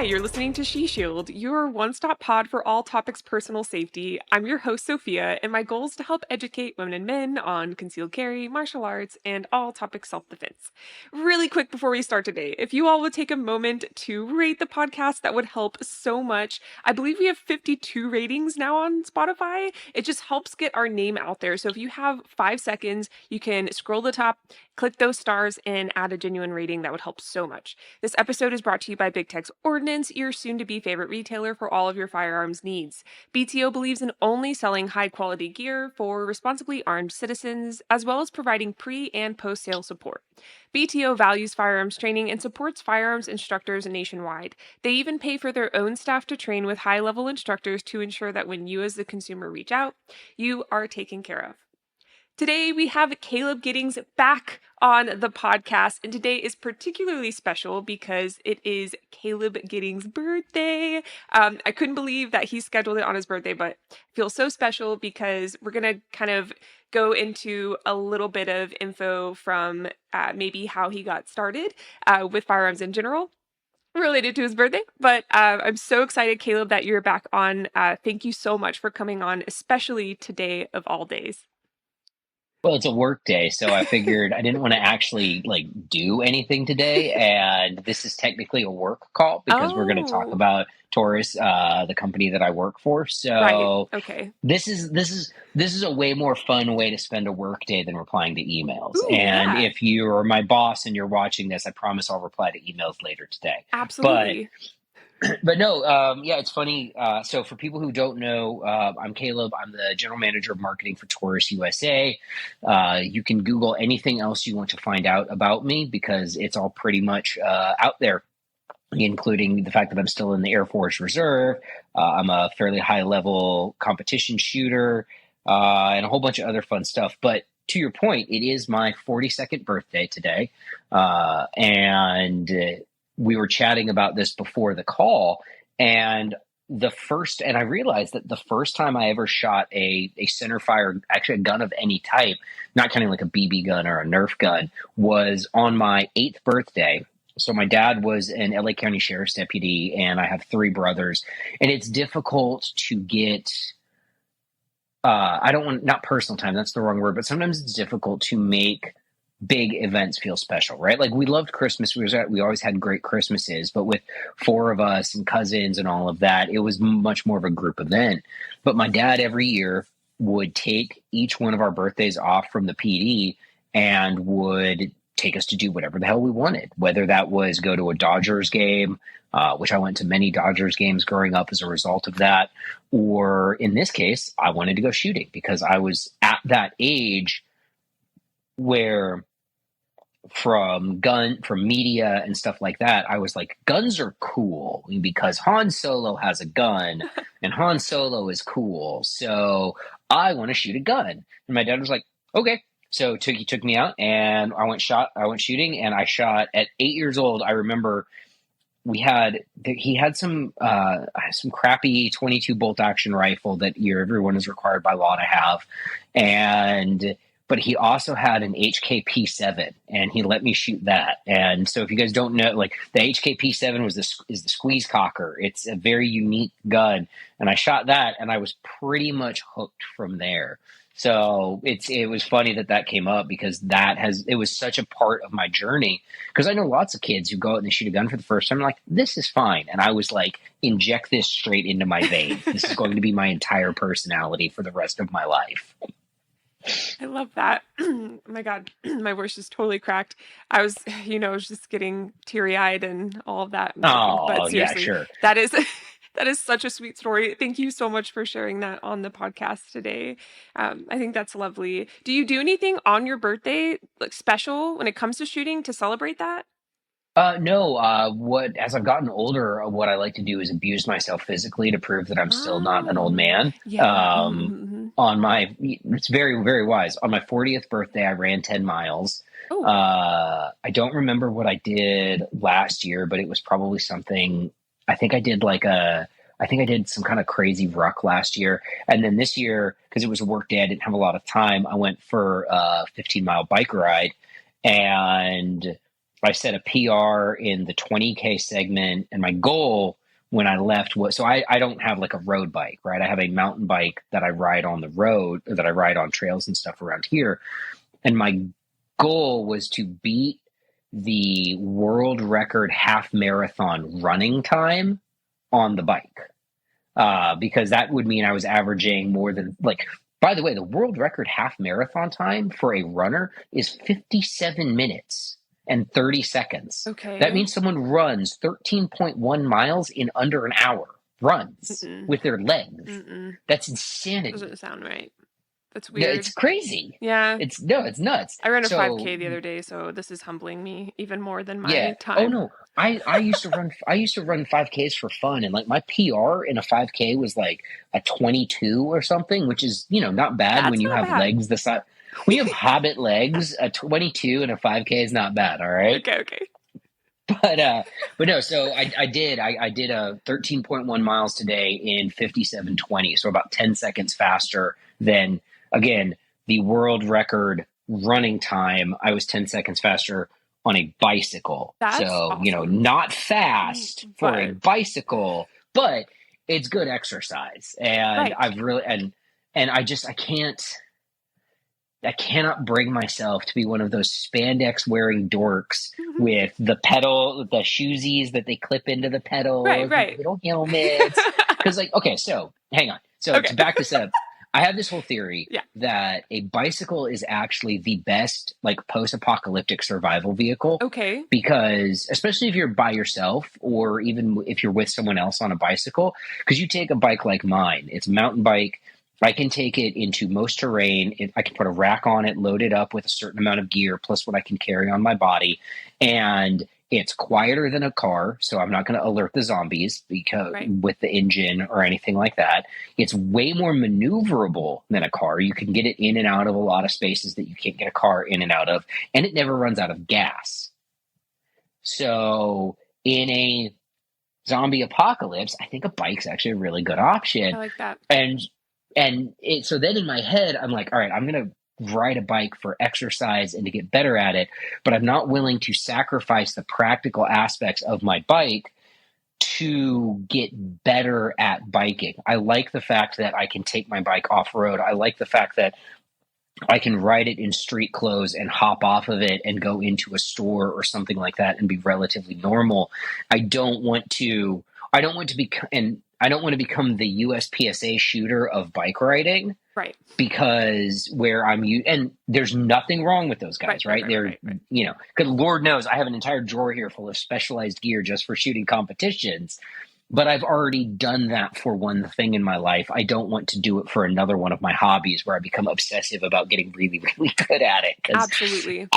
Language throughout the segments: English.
You're listening to She Shield, your one-stop pod for all topics personal safety. I'm your host, Sofia, and my goal is to help educate women and men on concealed carry, martial arts, and all topics self-defense. Really quick before we start today, if you all would take a moment to rate the podcast, that would help so much. I believe we have 52 ratings now on Spotify. It just helps get our name out there. So if you have 5 seconds, you can scroll to the top, click those stars, and add a genuine rating. That would help so much. This episode is brought to you by Big Tech's Ordnance, your soon-to-be favorite retailer for all of your firearms needs. BTO believes in only selling high-quality gear for responsibly armed citizens, as well as providing pre- and post-sale support. BTO values firearms training and supports firearms instructors nationwide. They even pay for their own staff to train with high-level instructors to ensure that when you as the consumer reach out, you are taken care of. Today, we have Caleb Giddings back on the podcast, and today is particularly special because it is Caleb Giddings' birthday. I couldn't believe that he scheduled it on his birthday, but I feel so special because we're going to kind of go into a little bit of info from maybe how he got started with firearms in general, related to his birthday. But I'm so excited, Caleb, that you're back on. Thank you so much for coming on, especially today of all days. Well, it's a work day, so I figured I didn't want to actually do anything today, and this is technically a work call because we're going to talk about Taurus, the company that I work for. So right. Okay. This is a way more fun way to spend a work day than replying to emails. Ooh, and yeah. If you're my boss and you're watching this, I promise I'll reply to emails later today. Absolutely. But no, yeah, it's funny. So for people who don't know, I'm Caleb. I'm the general manager of marketing for Taurus USA. You can Google anything else you want to find out about me because it's all pretty much out there, including the fact that I'm still in the Air Force Reserve. I'm a fairly high-level competition shooter and a whole bunch of other fun stuff. But to your point, it is my 42nd birthday today, and we were chatting about this before the call, and I realized that the first time I ever shot a center fire, actually a gun of any type, not counting like a BB gun or a Nerf gun, was on my 8th birthday. So my dad was an LA County Sheriff's deputy, and I have 3 brothers, and it's difficult to get, not personal time, that's the wrong word, but sometimes it's difficult to make big events feel special, right? Like we loved Christmas. We always had great Christmases, but with 4 of us and cousins and all of that, it was much more of a group event. But my dad every year would take each one of our birthdays off from the PD and would take us to do whatever the hell we wanted, whether that was go to a Dodgers game, which I went to many Dodgers games growing up as a result of that, or in this case, I wanted to go shooting because I was at that age where from media and stuff like that, I was like, guns are cool because Han Solo has a gun and Han Solo is cool. So I want to shoot a gun. And my dad was like, okay. So he took me out and I went shooting, and I shot at 8 years old. I remember he had some crappy 22 bolt action rifle that everyone is required by law to have. But he also had an HKP7, and he let me shoot that. And so if you guys don't know, the HKP7 is the squeeze cocker. It's a very unique gun. And I shot that, and I was pretty much hooked from there. So it was funny that came up because it was such a part of my journey. Because I know lots of kids who go out and they shoot a gun for the first time, like, this is fine. And I was like, inject this straight into my vein. This is going to be my entire personality for the rest of my life. I love that. Oh my God, my voice is totally cracked. I was just getting teary-eyed and all of that. Oh, but seriously, yeah, sure. That is such a sweet story. Thank you so much for sharing that on the podcast today. I think that's lovely. Do you do anything on your birthday special when it comes to shooting to celebrate that? No. As I've gotten older, what I like to do is abuse myself physically to prove that I'm still not an old man. Yeah. It's very, very wise. On my 40th birthday, I ran 10 miles. Oh. I don't remember what I did last year, but it was probably something. I think I did some kind of crazy ruck last year. And then this year, because it was a work day, I didn't have a lot of time. I went for a 15-mile bike ride, and I set a PR in the 20K segment, and my goal when I left was, so I don't have like a road bike, right? I have a mountain bike that I ride on the road, or that I ride on trails and stuff around here. And my goal was to beat the world record half marathon running time on the bike. Because that would mean I was averaging more than, like, by the way, the world record half marathon time for a runner is 57 minutes and 30 seconds. That Okay. means someone runs 13.1 miles in under an hour, runs Mm-mm. with their legs. Mm-mm. That's insanity. Doesn't sound right. That's No, it's weird. crazy. Yeah. It's no, it's nuts. I ran a So 5K the other day, so this is humbling me even more than yeah. my Oh time. no. I used to run 5Ks for fun, and like my PR in a 5K was like a 22 or something, which is, not bad when That's you not have bad. legs the size. When you have hobbit legs, a 22 and a 5K is not bad, all right? Okay, okay. But no, so I did a 13.1 miles today in 57:20, so about 10 seconds faster than, again, the world record running time. I was 10 seconds faster on a bicycle. That's So, awesome. not fast for a But bicycle, but it's good exercise. And right. I've really and I cannot bring myself to be one of those spandex wearing dorks Mhm. with the shoesies that they clip into the Right, pedals, the right. little helmets. Because, like, okay, so hang on. So Okay. to back this up, I have this whole theory Yeah. that a bicycle is actually the best, like, post-apocalyptic survival vehicle, Okay. because especially if you're by yourself, or even if you're with someone else on a bicycle, because you take a bike like mine, it's a mountain bike. I can take it into most terrain. I can put a rack on it, load it up with a certain amount of gear, plus what I can carry on my body. And it's quieter than a car, so I'm not going to alert the zombies because Right. with the engine or anything like that. It's way more maneuverable than a car. You can get it in and out of a lot of spaces that you can't get a car in and out of, and it never runs out of gas. So in a zombie apocalypse, I think a bike's actually a really good I option. like that. And so then in my head, I'm like, all right, I'm gonna ride a bike for exercise and to get better at it, but I'm not willing to sacrifice the practical aspects of my bike to get better at biking. I like the fact that I can take my bike off road. I like the fact that I can ride it in street clothes and hop off of it and go into a store or something like that and be relatively normal. I don't want to. I don't want to be, and I don't want to become the USPSA shooter of bike riding, Right. because where and there's nothing wrong with those Right, guys, right, right? right, right, They're, right, right. because Lord knows I have an entire drawer here full of specialized gear just for shooting competitions. But I've already done that for one thing in my life. I don't want to do it for another one of my hobbies where I become obsessive about getting really, really good at it. Because Absolutely.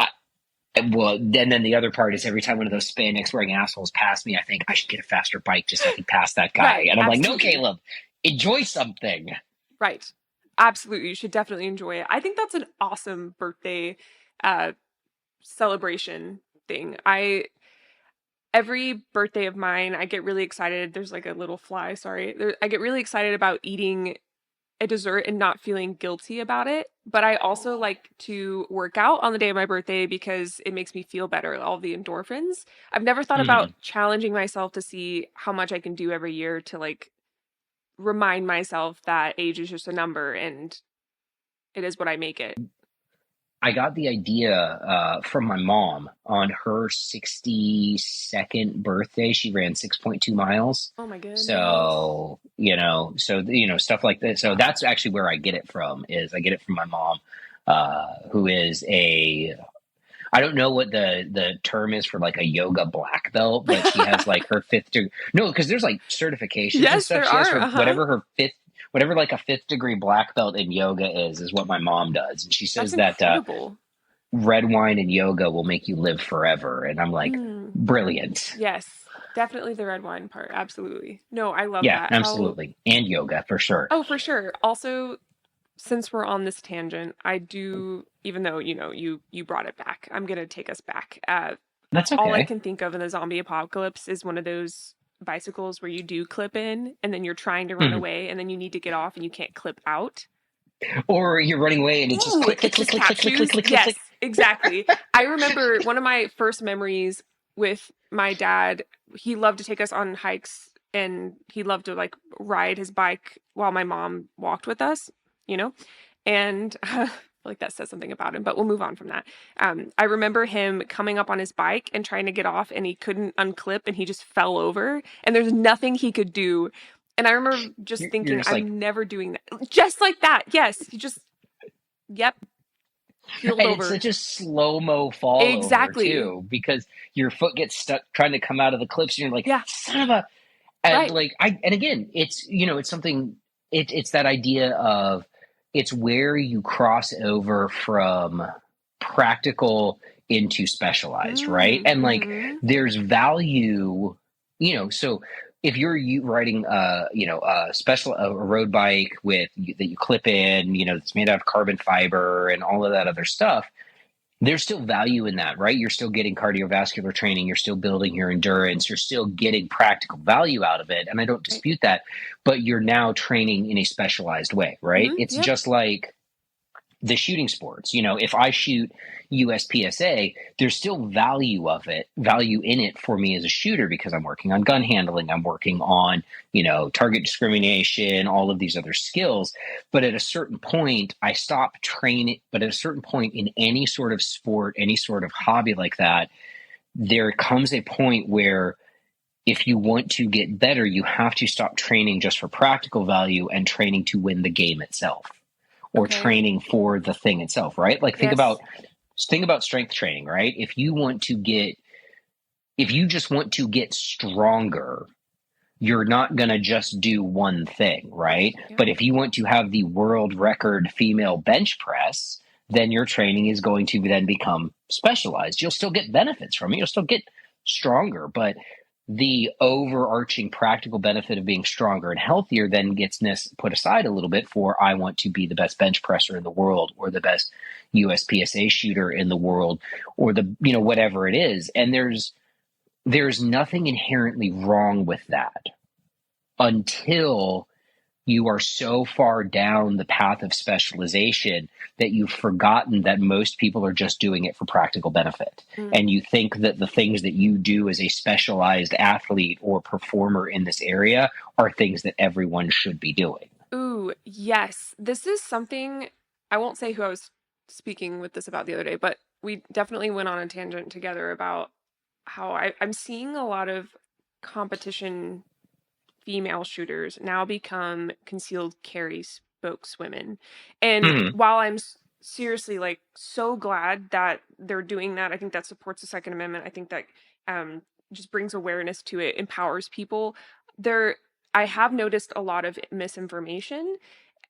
well, then the other part is every time one of those spandex wearing assholes pass me, I think I should get a faster bike just so I can pass that guy. Right. And I'm like, no, Absolutely. Caleb, enjoy something. Right. Absolutely. You should definitely enjoy it. I think that's an awesome birthday uh celebration thing. I every birthday of mine, I get really excited. There's like a little fly, sorry. I get really excited about eating a dessert and not feeling guilty about it. But I also like to work out on the day of my birthday because it makes me feel better, all the endorphins. I've never thought about Mhm. challenging myself to see how much I can do every year to like remind myself that age is just a number and it is what I make it. I got the idea from my mom on her 62nd birthday. She ran 6.2 miles. Oh my goodness. So, stuff like that. So that's actually where I get it from, is I get it from my mom, who is I don't know what the term is for like a yoga black belt, but she has like her fifth degree. No, because there's like certifications and Yes, stuff. there She has are. her Uh-huh. whatever like a fifth degree black belt in yoga is what my mom does. And she That's says that incredible. red wine and yoga will make you live forever. And I'm like, Mm, brilliant. yes. Definitely the red wine part. Absolutely. No, I love Yeah, that. How absolutely. And yoga for sure. Oh, for sure. Also, since we're on this tangent, I do, even though, you brought it back, I'm gonna take us back. That's All I okay. can think of in the zombie apocalypse is one of those bicycles where you do clip in and then you're trying to run Mhm. away and then you need to get off and you can't clip out. Or you're running away and it's just Ooh, click, click, it's click, just click, tap click, click, click, shoes. click, click, Yes, click. exactly. I remember one of my first memories with my dad. He loved to take us on hikes and he loved to like ride his bike while my mom walked with us, you know? And I feel like that says something about him, but we'll move on from that. I remember him coming up on his bike and trying to get off and he couldn't unclip and he just fell over and there's nothing he could do. And I remember just You're thinking, just like, I'm never doing that. Just like that. Yes. He just, yep, keeled and it's over. such a slow-mo fall over Exactly. too, because your foot gets stuck trying to come out of the clips and you're like, Yeah. son of a, and Right. like, and again, it's, it's something, it's that idea of, it's where you cross over from practical into specialized, right? And like, Mm-hmm. there's value, so if you're riding a road bike that you clip in, it's made out of carbon fiber and all of that other stuff, there's still value in that, right? You're still getting cardiovascular training, you're still building your endurance, you're still getting practical value out of it, and I don't Right. dispute that, but you're now training in a specialized way, right? Mm-hmm. It's Yep. just like the shooting sports. If I shoot USPSA, there's still value in it for me as a shooter because I'm working on gun handling, I'm working on, target discrimination, all of these other skills. But at a certain point, I stop training. But at a certain point in any sort of sport, any sort of hobby like that, there comes a point where if you want to get better, you have to stop training just for practical value and training to win the game itself or Okay. training for the thing itself, right? Like Yes. think about strength training, right? If you just want to get stronger, you're not going to just do one thing, right? Yep. But if you want to have the world record female bench press, then your training is going to then become specialized. You'll still get benefits from it. You'll still get stronger, but the overarching practical benefit of being stronger and healthier then gets put aside a little bit for I want to be the best bench presser in the world or the best USPSA shooter in the world or whatever it is. And there's nothing inherently wrong with that until you are so far down the path of specialization that you've forgotten that most people are just doing it for practical benefit. Mm. And you think that the things that you do as a specialized athlete or performer in this area are things that everyone should be doing. Ooh, yes. This is something I won't say who I was speaking with this about the other day, but we definitely went on a tangent together about how I'm seeing a lot of competition female shooters now become concealed carry spokeswomen. And Mhm. while I'm seriously like so glad that they're doing that, I think that supports the Second Amendment. I think that just brings awareness to it, empowers people. There, I have noticed a lot of misinformation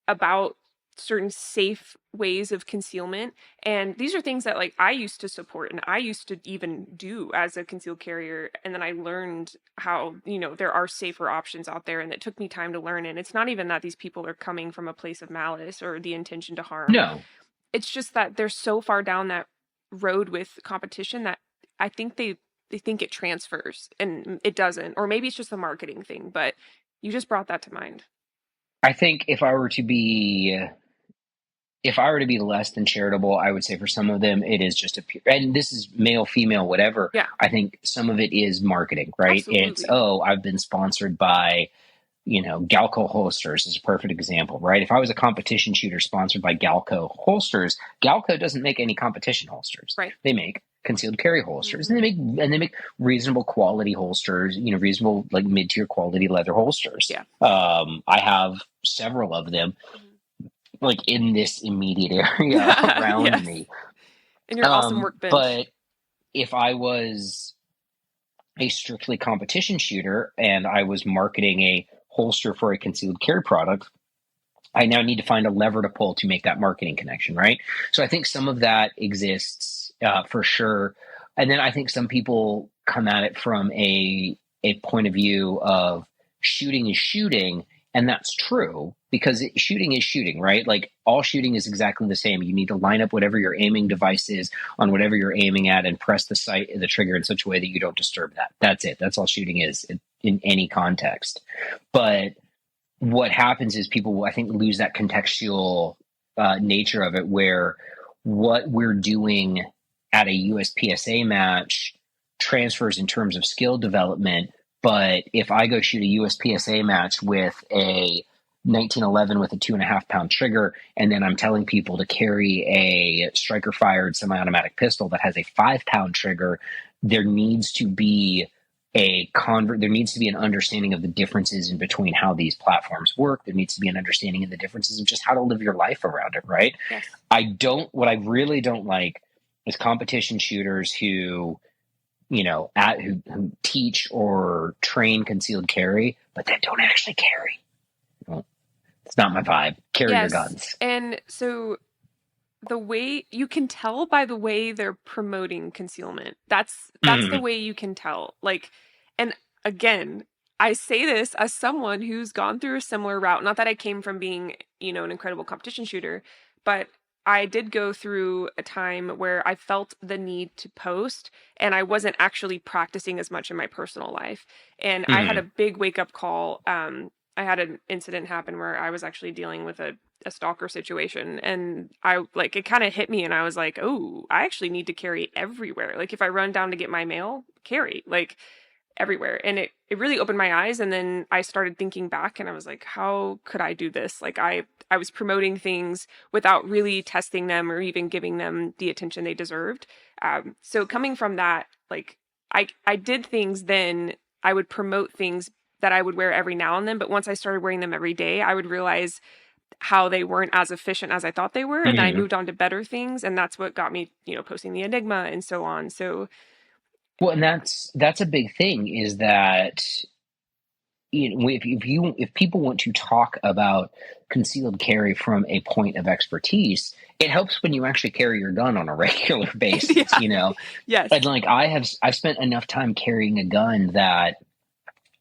about certain safe ways of concealment, and these are things that like I used to support and I used to even do as a concealed carrier, and then I learned how there are safer options out there, and it took me time to learn. And it's not even that these people are coming from a place of malice or the intention to harm. No, It's just that they're so far down that road with competition that I think they think it transfers and it doesn't, or maybe it's just a marketing thing. But you just brought that to mind. I think if I were to be less than charitable, I would say for some of them it is just and this is male, female, whatever. Yeah, I think some of it is marketing, right? It's, absolutely. oh, I've been sponsored by, Galco holsters is a perfect example, right? If I was a competition shooter sponsored by Galco holsters, Galco doesn't make any competition holsters. Right. They make concealed carry holsters, and Mm-hmm. they make reasonable quality holsters, reasonable like mid-tier quality leather holsters. Yeah. I have several of them Mhm. like in this immediate area around Yes. me. And your awesome workbench. But if I was a strictly competition shooter and I was marketing a holster for a concealed carry product, I now need to find a lever to pull to make that marketing connection, right? So I think some of that exists for sure. And then I think some people come at it from a point of view of shooting is shooting, and that's true because shooting is shooting, right? Like all shooting is exactly the same. You need to line up whatever your aiming device is on whatever you're aiming at and press the trigger in such a way that you don't disturb that. That's it. That's all shooting is in any context. But what happens is people, I think, lose that contextual nature of it, where what we're doing at a USPSA match transfers in terms of skill development. But if I go shoot a USPSA match with a 1911 with a 2.5-pound trigger, and then I'm telling people to carry a striker fired semi-automatic pistol that has a 5-pound trigger, there needs to be there needs to be an understanding of the differences in between how these platforms work. There needs to be an understanding of the differences of just how to live your life around it, right? Yes. What I really don't like is competition shooters who, who teach or train concealed carry, but then don't actually carry. Well, it's not my vibe. Carry your guns. And so the way you can tell by the way they're promoting concealment, that's the way you can tell. Like, and again, I say this as someone who's gone through a similar route. Not that I came from being, an incredible competition shooter, but I did go through a time where I felt the need to post, and I wasn't actually practicing as much in my personal life. And I had a big wake up call. I had an incident happen where I was actually dealing with a stalker situation, and it kind of hit me, and I was like, oh, I actually need to carry everywhere. Like, if I run down to get my mail, carry everywhere. And it really opened my eyes. And then I started thinking back, and I was like, how could I do this? Like, I was promoting things without really testing them or even giving them the attention they deserved. So coming from that, I did things then. I would promote things that I would wear every now and then. But once I started wearing them every day, I would realize how they weren't as efficient as I thought they were. And then I moved on to better things. And that's what got me, posting the Enigma and so on. So. Well, and that's a big thing, is that, if people want to talk about concealed carry from a point of expertise, it helps when you actually carry your gun on a regular basis, Yes. And I've spent enough time carrying a gun that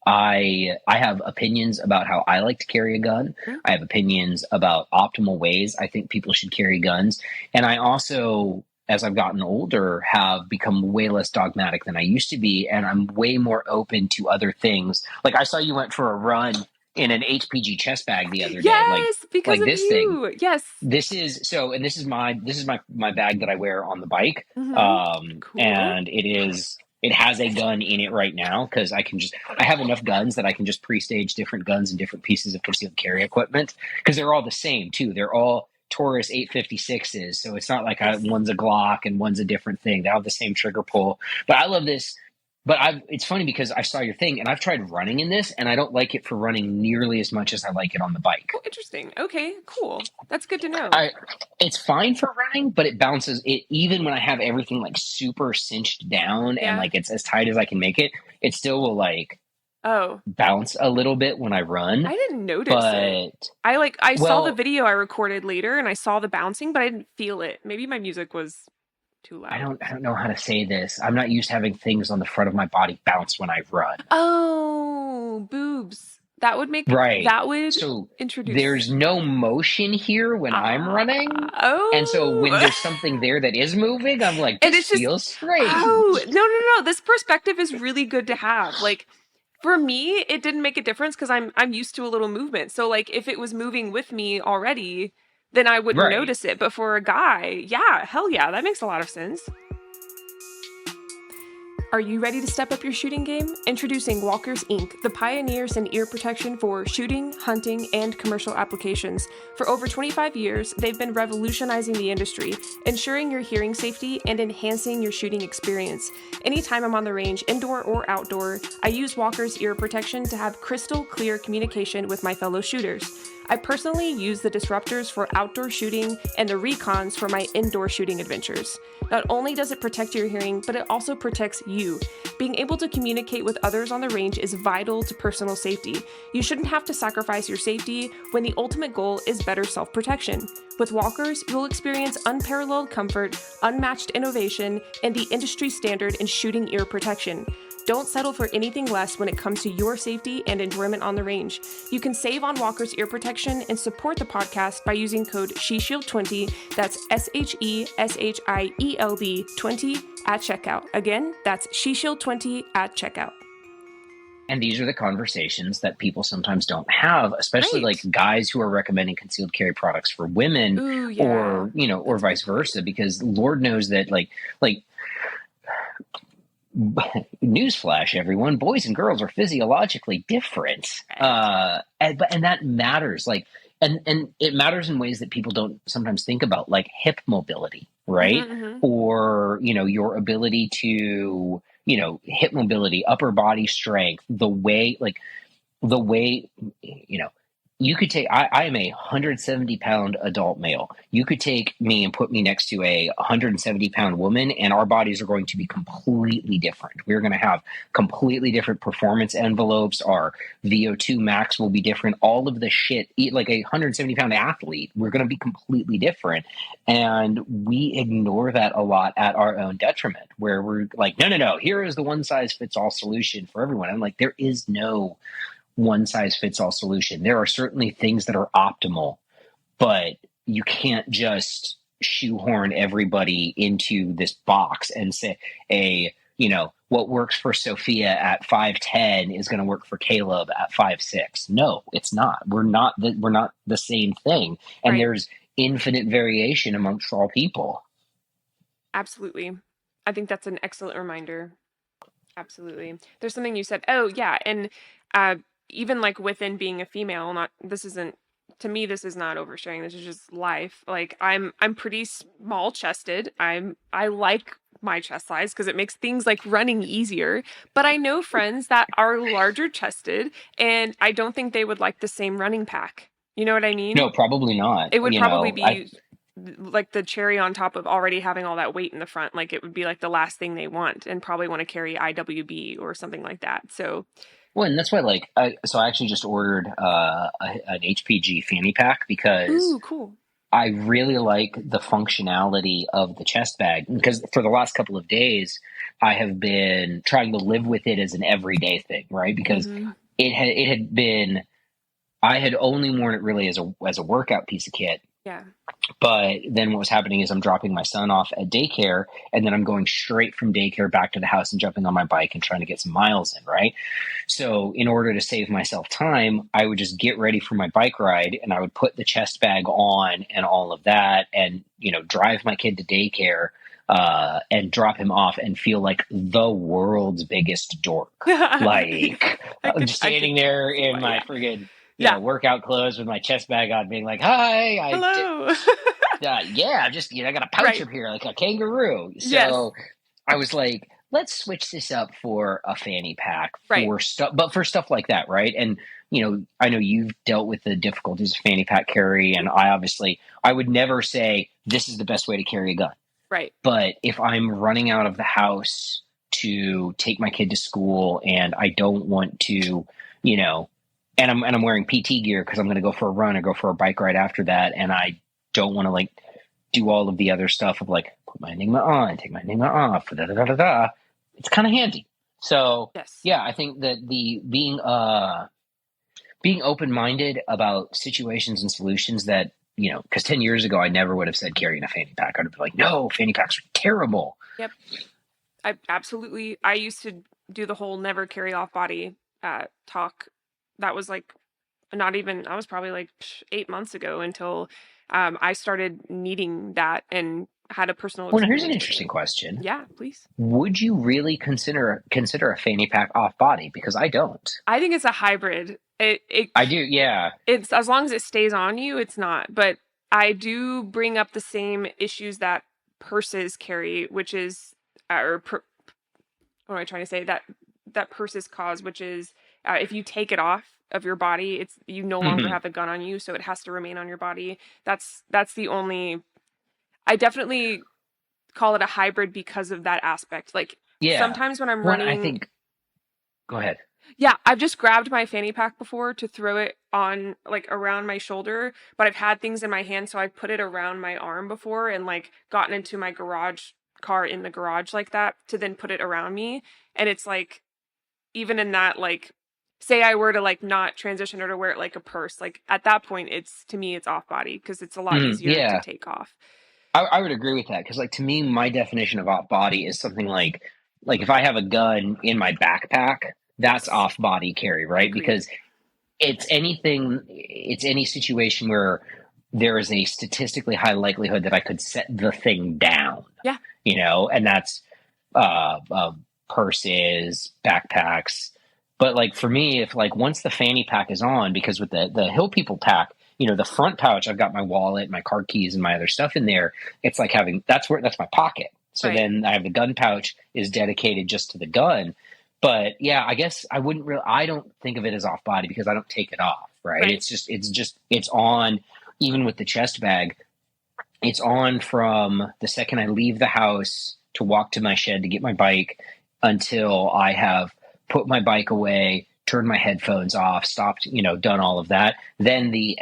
I have opinions about how I like to carry a gun. Mm-hmm. I have opinions about optimal ways I think people should carry guns. And I also, as I've gotten older, have become way less dogmatic than I used to be. And I'm way more open to other things. Like, I saw you went for a run in an HPG chest bag the other day. Yes, because of this you. Thing. Yes. This is my bag that I wear on the bike. Mm-hmm. Cool. And it has a gun in it right now, because I have enough guns that I can just pre-stage different guns and different pieces of concealed carry equipment, because they're all the same too. They're all Taurus 856s. So it's not like one's a Glock and one's a different thing. They have the same trigger pull. But I love this. But it's funny, because I saw your thing, and I've tried running in this, and I don't like it for running nearly as much as I like it on the bike. Oh, interesting. Okay, cool. That's good to know. It's fine for running, but it bounces. Even when I have everything super cinched down and it's as tight as I can make it, it still will bounce a little bit when I run. I didn't notice it. I saw the video I recorded later, and I saw the bouncing, but I didn't feel it. Maybe my music was too loud. I don't know how to say this. I'm not used to having things on the front of my body bounce when I run. Oh, boobs. That would make introduce. There's no motion here when I'm running. Oh. And so when there's something there that is moving, I'm like, this feels strange. Oh, no. This perspective is really good to have. For me, it didn't make a difference, because I'm used to a little movement. So if it was moving with me already, then I wouldn't notice it. But for a guy, hell yeah, that makes a lot of sense. Are you ready to step up your shooting game? Introducing Walkers Inc., the pioneers in ear protection for shooting, hunting, and commercial applications. For over 25 years, they've been revolutionizing the industry, ensuring your hearing safety and enhancing your shooting experience. Anytime I'm on the range, indoor or outdoor, I use Walkers ear protection to have crystal clear communication with my fellow shooters. I personally use the disruptors for outdoor shooting and the recons for my indoor shooting adventures. Not only does it protect your hearing, but it also protects you. Being able to communicate with others on the range is vital to personal safety. You shouldn't have to sacrifice your safety when the ultimate goal is better self-protection. With Walkers, you'll experience unparalleled comfort, unmatched innovation, and the industry standard in shooting ear protection. Don't settle for anything less when it comes to your safety and enjoyment on the range. You can save on Walker's ear protection and support the podcast by using code SHESHIELD20, that's SHESHIELD 20 at checkout. Again, that's SHESHIELD20 at checkout. And these are the conversations that people sometimes don't have, especially like Right. guys who are recommending concealed carry products for women, Ooh, yeah. or, you know, or That's a good vice point. versa, because Lord knows that like newsflash, everyone, boys and girls are physiologically different. Right. And that matters. Like, and it matters in ways that people don't sometimes think about, like hip mobility, right? Mm-hmm, mm-hmm. Or, you know, your ability to, you know, hip mobility, upper body strength, the way, you know, you could take, I am a 170-pound adult male. You could take me and put me next to a 170-pound woman, and our bodies are going to be completely different. We're going to have completely different performance envelopes. Our VO2 max will be different. All of the shit, like a 170-pound athlete, we're going to be completely different. And we ignore that a lot at our own detriment, where we're like, no, no, no, here is the one size fits all solution for everyone. I'm like, there is no one size fits all solution. There are certainly things that are optimal, but you can't just shoehorn everybody into this box and say, you know, what works for Sofia at 5'10" is going to work for Caleb at 5'6". No, it's not. We're not the same thing. And Right. there's infinite variation amongst all people. Absolutely. I think that's an excellent reminder. Absolutely. There's something you said. Oh, yeah. And uh, even like within being a female, not this isn't to me, this is not oversharing. This is just life. Like I'm pretty small chested. I like my chest size because it makes things like running easier. But I know friends that are larger chested, and I don't think they would like the same running pack. You know what I mean? No, probably not. It would You probably know, I be like the cherry on top of already having all that weight in the front. Like it would be like the last thing they want and probably want to carry IWB or something like that. So, Well, and that's why, like, so I actually just ordered an HPG fanny pack because ooh, cool. I really like the functionality of the chest bag. Because for the last couple of days, I have been trying to live with it as an everyday thing, right? Because Mm-hmm. it had been, I had only worn it really as a workout piece of kit. Yeah. But then what was happening is I'm dropping my son off at daycare, and then I'm going straight from daycare back to the house and jumping on my bike and trying to get some miles in, right? So in order to save myself time, I would just get ready for my bike ride, and I would put the chest bag on and all of that, and, you know, drive my kid to daycare, and drop him off and feel like the world's biggest dork. Like, I'm I could standing there see in why. my Yeah. friggin', you know, Yeah. workout clothes with my chest bag on, being like, "Hi, Hello. yeah, I'm just, you know, I got a pouch Right. up here like a kangaroo." Yes. So I was like, let's switch this up for a fanny pack Right. for stuff, but for stuff like that, right? And, you know, I know you've dealt with the difficulties of fanny pack carry, and I would never say this is the best way to carry a gun. Right. But if I'm running out of the house to take my kid to school and I don't want to, you know, and I'm wearing PT gear because I'm going to go for a run or go for a bike ride after that, and I don't want to like do all of the other stuff of like put my Enigma on, take my Enigma off, da da da da da. It's kind of handy. So Yes. yeah, I think that the being open minded about situations and solutions that, you know, because 10 years ago I never would have said carrying a fanny pack. I'd have been like, no, fanny packs are terrible. Yep. I used to do the whole never carry off body talk. That was like not even, I was probably like 8 months ago until I started needing that and had a personal Well, now here's an experience with interesting it. question. Yeah, please. Would you really consider a fanny pack off body? Because I don't. I think it's a hybrid. I do, yeah. It's as long as it stays on you, it's not. But I do bring up the same issues that purses carry, which is what am I trying to say? That purses cause, which is if you take it off of your body, it's you no longer Mhm. have the gun on you, so it has to remain on your body. That's the only. I definitely call it a hybrid because of that aspect. Like Yeah. sometimes when I'm Well, I running, think. Go ahead. yeah, I've just grabbed my fanny pack before to throw it on like around my shoulder, but I've had things in my hand, so I've put it around my arm before and like gotten into my garage car in the garage like that to then put it around me. And it's like even in that, like say I were to like not transition or to wear it like a purse, like at that point it's to me it's off body because it's a lot easier to Yeah, take off. I would agree with that because, like, to me, my definition of off body is something like if I have a gun in my backpack, that's Yes. off body carry, right? Agreed. Because it's any situation where there is a statistically high likelihood that I could set the thing down, Yeah. and that's uh, uh, purses, backpacks. But like for me, if like once the fanny pack is on, because with the Hill People pack, the front pouch, I've got my wallet, my car keys, and my other stuff in there. It's like that's my pocket. So Right. then I have the gun pouch is dedicated just to the gun. But yeah, I guess I don't think of it as off body because I don't take it off, right? Right. It's on, even with the chest bag, it's on from the second I leave the house to walk to my shed to get my bike until I have put my bike away, turned my headphones off, stopped, done all of that. Then the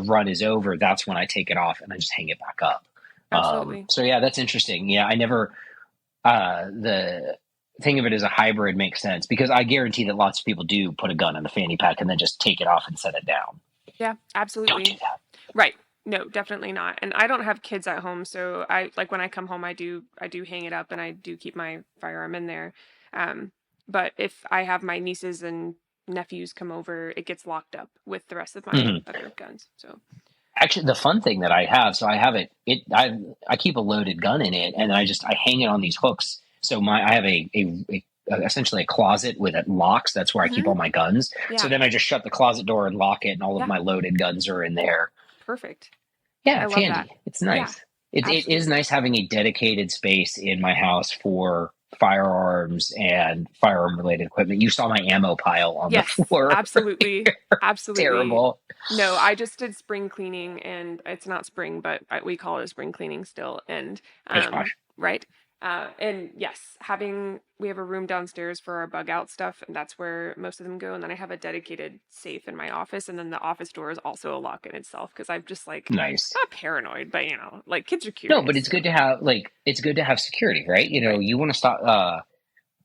run is over. That's when I take it off and I just hang it back up. Absolutely. So yeah, that's interesting. Yeah, I never, the thing of it as a hybrid makes sense because I guarantee that lots of people do put a gun in the fanny pack and then just take it off and set it down. Yeah, Don't do absolutely. that. Right. No, definitely not. And I don't have kids at home, so I like when I come home I do hang it up and I do keep my firearm in there. Um but if I have my nieces and nephews come over, it gets locked up with the rest of my Mhm. other guns. So, Actually, the fun thing that I have, so I have I keep a loaded gun in it, and I hang it on these hooks. So I have essentially a closet with it locks. That's where I keep mhm. all my guns. So Yeah. then I just shut the closet door and lock it, and all of Yeah, my loaded guns are in there. perfect. Yeah, I it's love that. handy. It's Yeah, nice. It is absolutely. nice having a dedicated space in my house for firearms and firearm related equipment. You saw my ammo pile on the Yes, floor. absolutely. Absolutely. Terrible. No, I just did spring cleaning and it's not spring, but we call it spring cleaning still. And, Pish um, posh. right. And yes, we have a room downstairs for our bug out stuff, and that's where most of them go. And then I have a dedicated safe in my office, and then the office door is also a lock in itself because I'm just like, Nice. not paranoid, but like kids are No, but curious. it's good So, to have it's good to have security, right? right. You want to stop.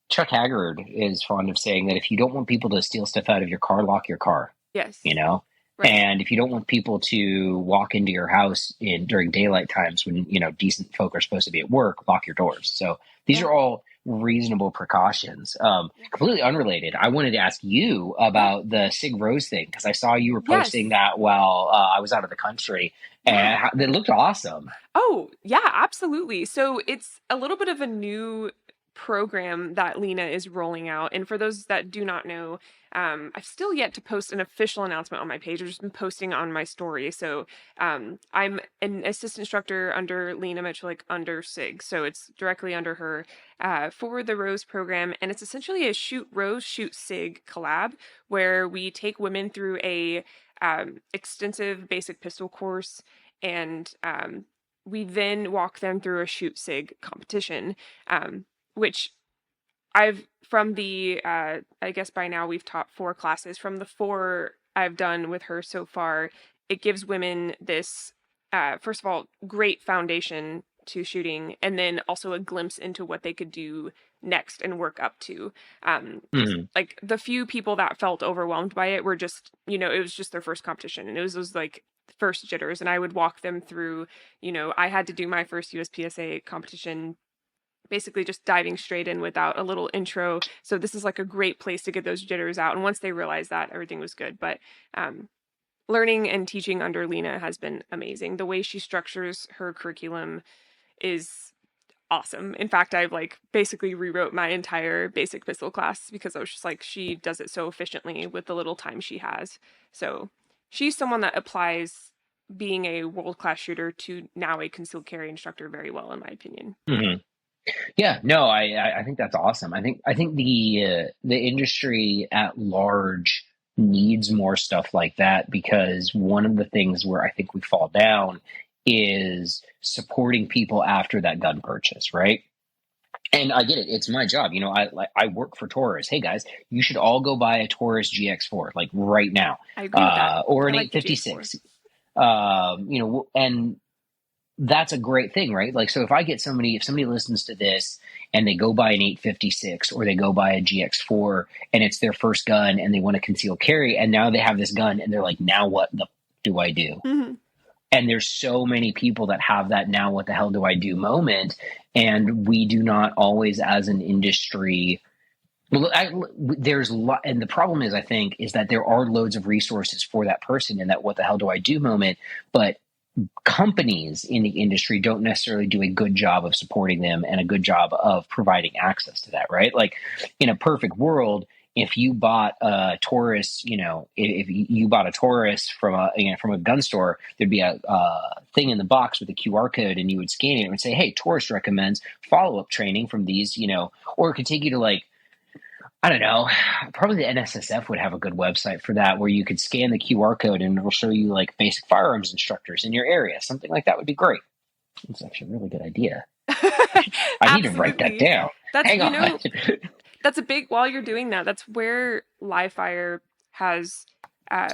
Chuck Haggard is fond of saying that if you don't want people to steal stuff out of your car, lock your car. You Yes. know, Right. and if you don't want people to walk into your house during daylight times when decent folk are supposed to be at work, lock your doors. So these Yeah. are all reasonable precautions. Yeah. Completely unrelated. I wanted to ask you Yeah. about the Sig Rose thing because I saw you were Yes. posting that while I was out of the country, Yeah. and it looked awesome. Oh, yeah, absolutely. So it's a little bit of a new program that Lena is rolling out. And for those that do not know, I've still yet to post an official announcement on my page. I've just been posting on my story. So I'm an assistant instructor under Lena Mitchell, under SIG. So it's directly under her for the Rose program. And it's essentially a Shoot Rose, Shoot SIG collab where we take women through a extensive basic pistol course and we then walk them through a shoot sig competition, which I've from the I guess by now we've taught 4 classes. From the 4 I've done with her so far, it gives women this first of all great foundation to shooting, and then also a glimpse into what they could do next and work up to. Because Mhm. like the few people that felt overwhelmed by it were just it was just their first competition, and it was those like first jitters, and I would walk them through. I had to do my first USPSA competition basically just diving straight in without a little intro. So this is like a great place to get those jitters out. And once they realized that, everything was good. But learning and teaching under Lena has been amazing. The way she structures her curriculum is awesome. In fact, I've like basically rewrote my entire basic pistol class because I was just like, she does it so efficiently with the little time she has. So she's someone that applies being a world-class shooter to now a concealed carry instructor very well, in my opinion. Mhm. Yeah, no, I think that's awesome. I think the industry at large needs more stuff like that because one of the things where I think we fall down is supporting people after that gun purchase, right? And I get it; it's my job. I work for Taurus. Hey guys, you should all go buy a Taurus GX4 like right now, I agree with that. or I an like the GX4. 856. And that's a great thing, right? Like, so if somebody listens to this and they go buy an 856 or they go buy a GX4 and it's their first gun and they want to conceal carry and now they have this gun and they're like, now what the do I do? Mhm. And there's so many people that have that now what the hell do I do moment. And we do not always as an industry Well, there's a lot, and the problem is, I think, is that there are loads of resources for that person in that "what the hell do I do" moment, but companies in the industry don't necessarily do a good job of supporting them and a good job of providing access to that, right? Like in a perfect world, if you bought a Taurus, if you bought a Taurus from a gun store, there'd be a thing in the box with a QR code, and you would scan it and say, "Hey, Taurus recommends follow up training from these," or it could take you to like I don't know. Probably the NSSF would have a good website for that where you could scan the QR code and it'll show you like basic firearms instructors in your area. Something like that would be great. It's actually a really good idea. I need to write that Absolutely. down. That's, Hang you on. know, that's a big, while you're doing that, that's where live fire has uh,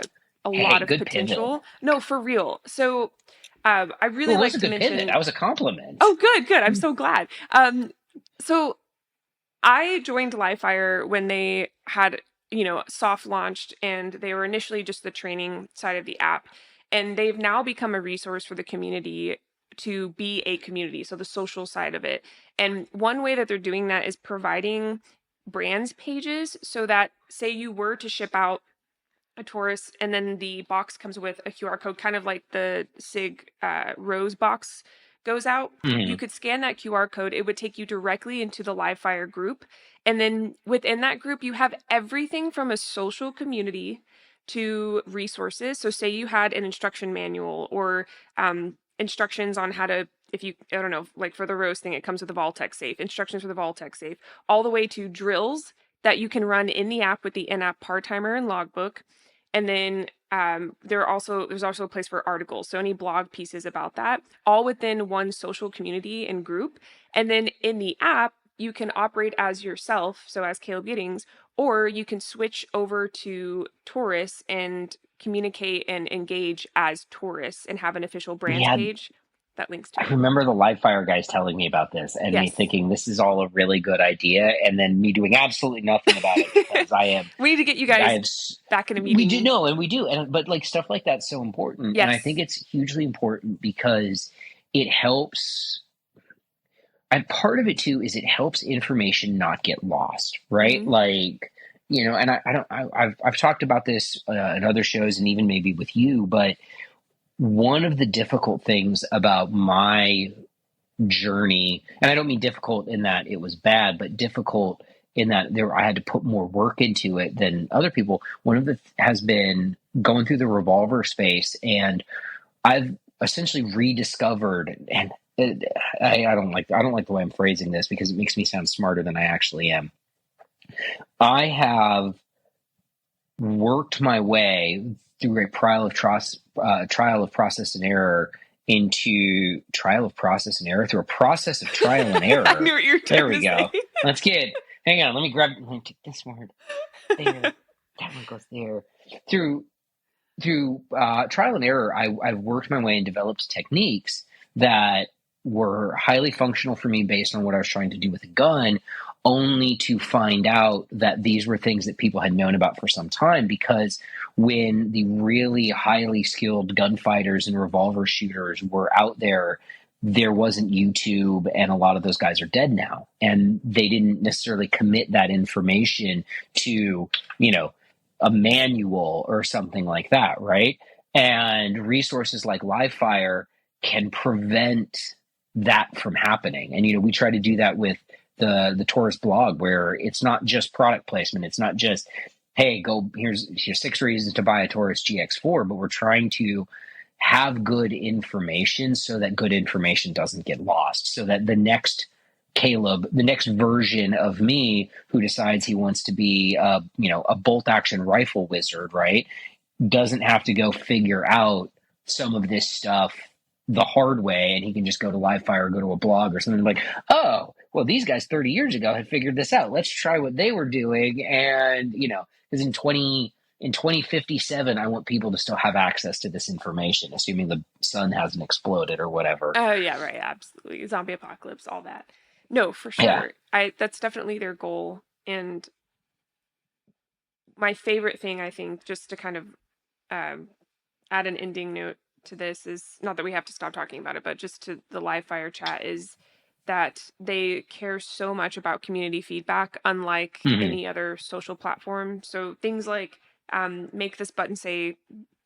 a lot Hey, of good pivot. potential. No, for real. So I really Well, it was like a to good pivot. mention, That was a compliment. oh, good, good. I'm so glad. So I joined live fire when they had, soft launched, and they were initially just the training side of the app. And they've now become a resource for the community to be a community. So the social side of it. And one way that they're doing that is providing brands pages so that, say you were to ship out a Taurus and then the box comes with a QR code, kind of like the SIG Rose box goes out. You Mhm. could scan that QR code, it would take you directly into the live fire group. And then within that group, you have everything from a social community to resources. So, say you had an instruction manual or instructions on how to, if you, I don't know, like for the Rose thing, it comes with the Vaultec safe, instructions for the Vaultec safe, all the way to drills that you can run in the app with the in-app par timer and logbook. And then there's also a place for articles, so any blog pieces about that, all within one social community and group. And then in the app, you can operate as yourself, so as Caleb Giddings, or you can switch over to Taurus and communicate and engage as Taurus and have an official brands Yeah, page that links I to it. remember the live fire guys telling me about this and me Yes. thinking this is all a really good idea, and then me doing absolutely nothing about it because We need to get you I guys have back in a we do meeting. know and we do but like stuff like that's so important, and I think Yes. it's hugely important because it helps. And part of it too is it helps information not get lost, right? Hmm. Like and I don't I've talked about this in other shows and even maybe with you, but one of the difficult things about my journey, and I don't mean difficult in that it was bad, but difficult in that I had to put more work into it than other people. One of the has been going through the revolver space, and I've essentially rediscovered, and I don't like the way I'm phrasing this because it makes me sound smarter than I actually am. I have worked my way through a trial of process and error into trial of process and error through a process of trial and I knew error. what you were There trying we to say. go. Let's get. Hang on. Let me take this word there. That one goes there. Through trial and error, I've worked my way and developed techniques that were highly functional for me based on what I was trying to do with a gun, only to find out that these were things that people had known about for some time. Because when the really highly skilled gunfighters and revolver shooters were out there, there wasn't YouTube, and a lot of those guys are dead now. And they didn't necessarily commit that information to, you know, a manual or something like that, right? And resources like Livefire can prevent that from happening. And we try to do that with the Taurus blog, where it's not just product placement. It's not just, hey, go here's 6 reasons to buy a Taurus GX4, but we're trying to have good information so that good information doesn't get lost, so that the next Caleb, the next version of me who decides he wants to be a bolt action rifle wizard, right, doesn't have to go figure out some of this stuff the hard way, and he can just go to Livefire or go to a blog or something like, oh, well, these guys 30 years ago had figured this out. Let's try what they were doing. And, because in 2057, I want people to still have access to this information, assuming the sun hasn't exploded or whatever. Oh yeah, right, absolutely. Zombie apocalypse, all that. No, for Yeah. sure. That's definitely their goal. And my favorite thing, I think, just to kind of um, add an ending note to this, is not that we have to stop talking about it, but just to the live fire chat, is that they care so much about community feedback, unlike Hmm. any other social platform. So things like make this button say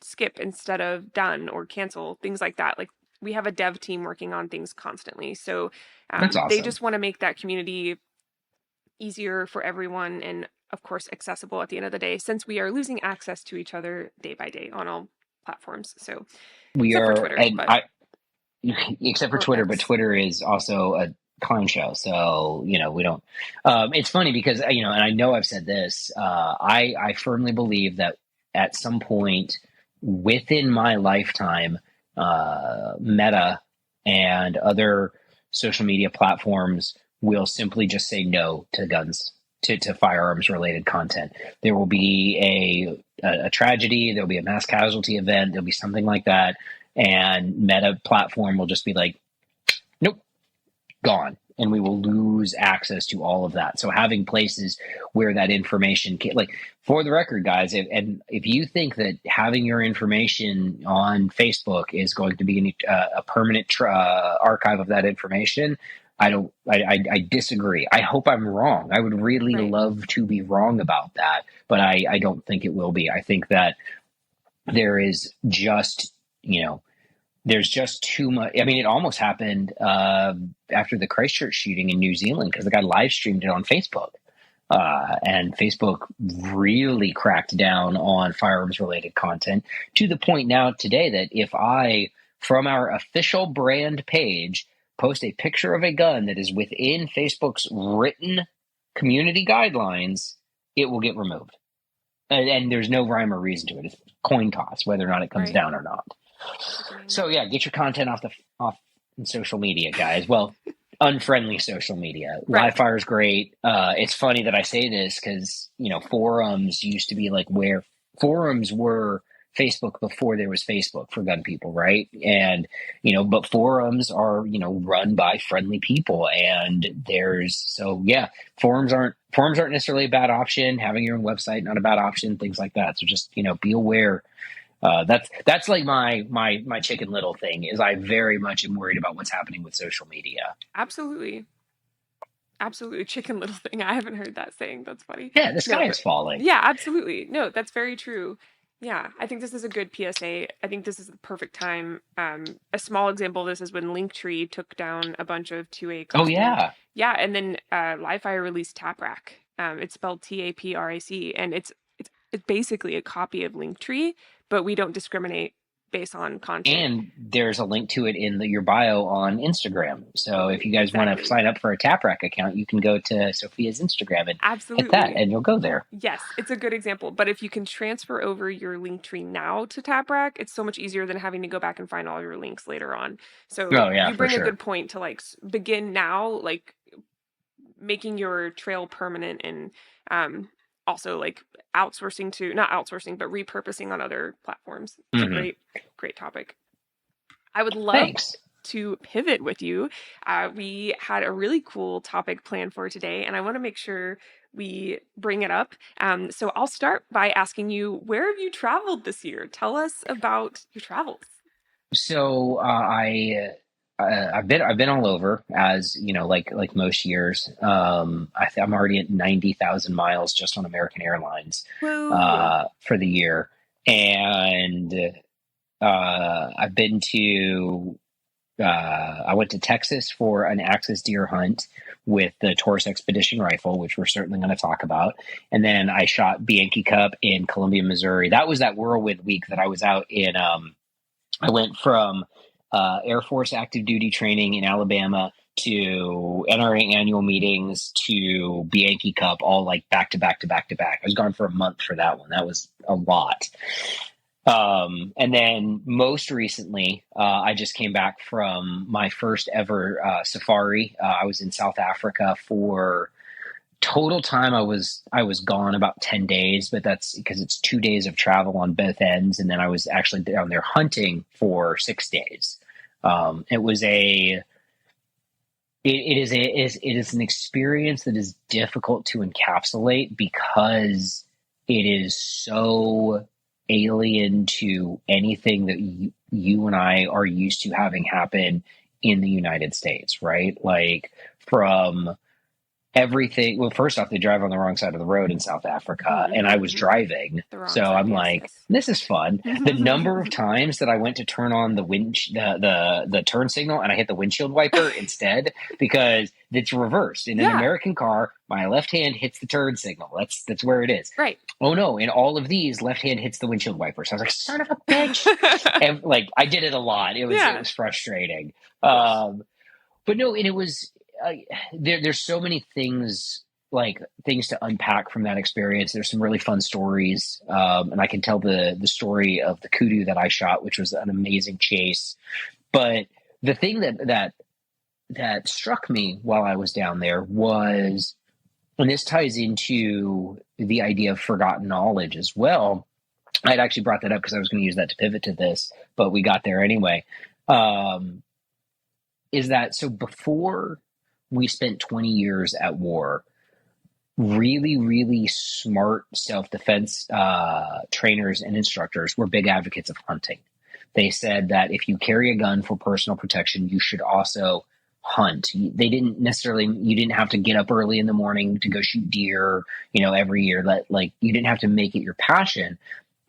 skip instead of done or cancel, things like that. Like we have a dev team working on things constantly. So That's they awesome. just want to make that community easier for everyone and, of course, accessible at the end of the day, since we are losing access to each other day by day on all platforms. So, We except for are, Twitter, and but I, except for or Twitter, but X. Twitter is also a clown show. So, we don't, it's funny because, and I know I've said this, I firmly believe that at some point within my lifetime, Meta and other social media platforms will simply just say no to guns, to firearms related content. There will be a tragedy, there'll be a mass casualty event, there'll be something like that, and Meta platform will just be like, nope, gone, and we will lose access to all of that. So having places where that information can, like, for the record, guys, if you think that having your information on Facebook is going to be a permanent archive of that information, I disagree. I hope I'm wrong. I would really Right. love to be wrong about that, but I don't think it will be. I think that there is just, there's just too much. I mean, it almost happened after the Christchurch shooting in New Zealand because the guy live streamed it on Facebook. And Facebook really cracked down on firearms related content to the point now today that if I, from our official brand page, post a picture of a gun that is within Facebook's written community guidelines, it will get removed. And there's no rhyme or reason to it. It's coin toss whether or not it comes Right. down or not. Agreeing. So yeah, get your content off social media, guys. Well, unfriendly social media. Live Right. fire is great. It's funny that I say this because forums used to be like where forums were Facebook before there was Facebook for gun people, right? And but forums are run by friendly people, and forums aren't necessarily a bad option. Having your own website not a bad option. Things like that. So just be aware. That's like my Chicken Little thing is I very much am worried about what's happening with social media. Absolutely. Absolutely. Chicken little thing. I haven't heard that saying. That's funny. Yeah, the No, sky is but falling. yeah, absolutely. No, that's very true. Yeah, I think this is a good PSA. I think this is the perfect time. A small example of this is when Linktree took down a bunch of 2A Oh custom. yeah, Yeah, and then Livefire released TapRack. It's spelled TAPRAC, and it's basically a copy of Linktree, but we don't discriminate based on content. and there's a link to it in your bio on Instagram. So if you guys want to Exactly. sign up for a TapRack account, you can go to Sofia's Instagram and hit that, Absolutely. and you'll go there. Yes, it's a good example. But if you can transfer over your link tree now to TapRack, it's so much easier than having to go back and find all your links later on. So Oh yeah, you for bring a sure. good point to like begin now, like making your trail permanent and also like outsourcing to not outsourcing, but repurposing on other platforms. It's a Hmm. great topic. I would love Thanks. to pivot with you. We had a really cool topic planned for today, and I want to make sure we bring it up. So I'll start by asking you, where have you traveled this year? Tell us about your travels. So I've been all over, as like most years. I'm already at 90,000 miles just on American Airlines Whoa. for the year, and I've been to. I went to Texas for an Axis deer hunt with the Taurus Expedition rifle, which we're certainly going to talk about. And then I shot Bianchi Cup in Columbia, Missouri. That was that whirlwind week that I was out in. I went from Air Force active duty training in Alabama to NRA annual meetings to Bianchi Cup, all like back to back to back to back. I was gone for a month for that one. That was a lot. And then most recently, I just came back from my first ever safari. I was in South Africa for total time. I was gone about 10 days, but that's because it's 2 days of travel on both ends. And then I was actually down there hunting for 6 days. It was it is an experience that is difficult to encapsulate because it is so alien to anything that you and I are used to having happen in the United States, right? Like from everything. Well, first off, they drive on the wrong side of the road in South Africa, and I was Mm-hmm. driving, The wrong so side. I'm Yes, like, yes. this is fun. The number of times that I went to turn on the the turn signal, and I hit the windshield wiper instead because it's reversed. In an Yeah. American car, my left hand hits the turn signal. That's where it is. Right. Oh no! In all of these, left hand hits the windshield wiper. So I was like, son of a bitch, and like I did it a lot. It Yeah, was frustrating. of course. But no, and it was there's so many things like things to unpack from that experience. There's some really fun stories, and I can tell the story of the kudu that I shot, which was an amazing chase. But the thing that struck me while I was down there was, and this ties into the idea of forgotten knowledge as well. I'd actually brought that up because I was going to use that to pivot to this, but we got there anyway. Is that so? Before we spent 20 years at war, really, really smart self-defense trainers and instructors were big advocates of hunting. They said that if you carry a gun for personal protection, you should also hunt. They didn't necessarily, you didn't have to get up early in the morning to go shoot deer, every year. Like you didn't have to make it your passion.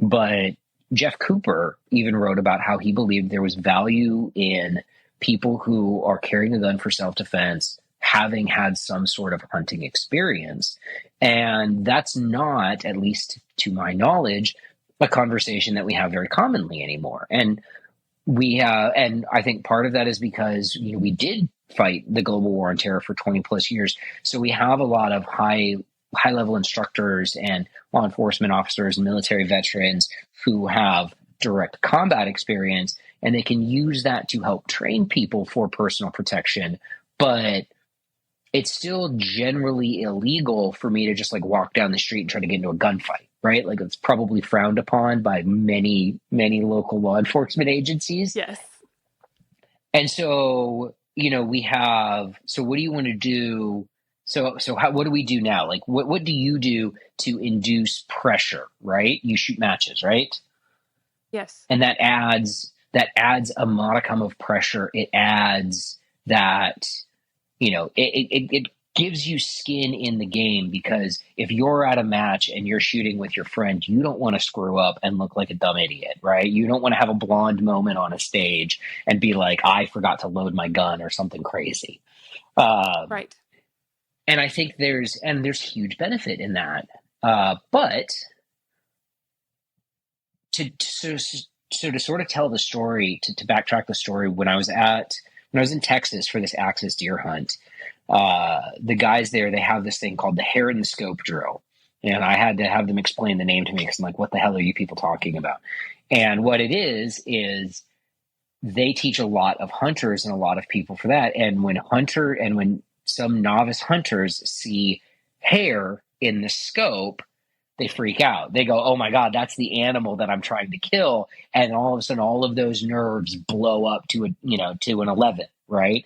But Jeff Cooper even wrote about how he believed there was value in people who are carrying a gun for self-defense having had some sort of hunting experience. And that's not, at least to my knowledge, a conversation that we have very commonly anymore. And and I think part of that is because, we did fight the global war on terror for 20 plus years. So we have a lot of high level instructors and law enforcement officers and military veterans who have direct combat experience, and they can use that to help train people for personal protection. But it's still generally illegal for me to just like walk down the street and try to get into a gunfight, right? Like it's probably frowned upon by many, many local law enforcement agencies. Yes. And so, so what do you want to do? So what do we do now? Like, what do you do to induce pressure, right? You shoot matches, right? Yes. And that adds a modicum of pressure. It adds that, it gives you skin in the game, because if you're at a match and you're shooting with your friend, you don't want to screw up and look like a dumb idiot, right? You don't want to have a blonde moment on a stage and be like, I forgot to load my gun or something crazy. Right. And I think there's huge benefit in that. But to sort of tell the story, to backtrack the story, when I was in Texas for this Axis deer hunt, the guys there, they have this thing called the hair in the scope drill. And I had to have them explain the name to me because I'm like, what the hell are you people talking about? And what it is they teach a lot of hunters and a lot of people for that. And when some novice hunters see hair in the scope, they freak out. They go, oh my God, that's the animal that I'm trying to kill. And all of a sudden, all of those nerves blow up to an 11, right?